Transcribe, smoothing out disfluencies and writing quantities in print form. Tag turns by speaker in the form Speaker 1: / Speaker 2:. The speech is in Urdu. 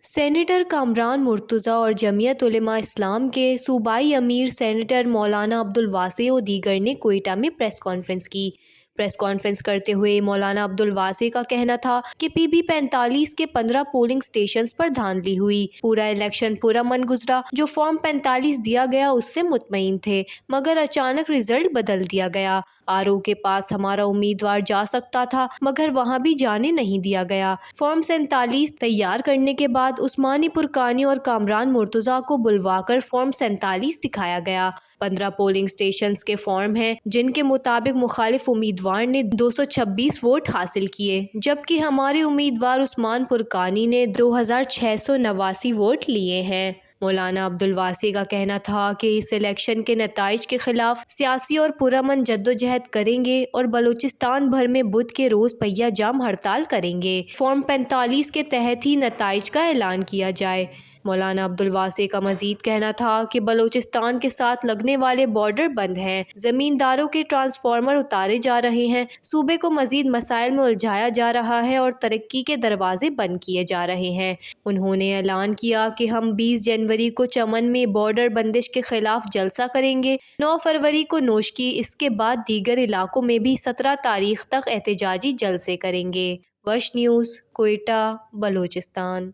Speaker 1: سینیٹر کامران مرتضیٰ اور جمعیت علماء اسلام کے صوبائی امیر سینیٹر مولانا عبدالواسع و دیگر نے کوئٹہ میں پریس کانفرنس کی۔ پریس کانفرنس کرتے ہوئے مولانا عبدالواسع کا کہنا تھا کہ پی بی 45 کے 15 پولنگ سٹیشنز پر دھاندلی ہوئی۔ پورا الیکشن پرامن گزرا۔ جو فارم 45 دیا گیا اس سے مطمئن تھے، مگر اچانک رزلٹ بدل دیا گیا۔ آر او کے پاس ہمارا امیدوار جا سکتا تھا مگر وہاں بھی جانے نہیں دیا گیا۔ فارم 47 تیار کرنے کے بعد عثمانی پرکانی اور کامران مرتضیٰ کو بلوا کر فارم 47 دکھایا گیا۔ 15 پولنگ سٹیشنز کے فارم ہیں جن کے مطابق مخالف امیدوار نے 226 ووٹ حاصل کیے، جبکہ ہمارے امیدوار عثمان پرکانی نے 2689 ووٹ لیے ہیں۔ مولانا عبدالواسع کا کہنا تھا کہ اس الیکشن کے نتائج کے خلاف سیاسی اور پرامن جدوجہد کریں گے اور بلوچستان بھر میں بدھ کے روز پہیہ جام ہڑتال کریں گے۔ فارم 45 کے تحت ہی نتائج کا اعلان کیا جائے۔ مولانا عبدالواسع کا مزید کہنا تھا کہ بلوچستان کے ساتھ لگنے والے بارڈر بند ہیں، زمینداروں کے ٹرانسفارمر اتارے جا رہے ہیں، صوبے کو مزید مسائل میں الجھایا جا رہا ہے اور ترقی کے دروازے بند کیے جا رہے ہیں۔ انہوں نے اعلان کیا کہ ہم 20 جنوری کو چمن میں بارڈر بندش کے خلاف جلسہ کریں گے، 9 فروری کو نوشکی، اس کے بعد دیگر علاقوں میں بھی 17 تاریخ تک احتجاجی جلسے کریں گے۔ وش نیوز، کوئٹہ، بلوچستان۔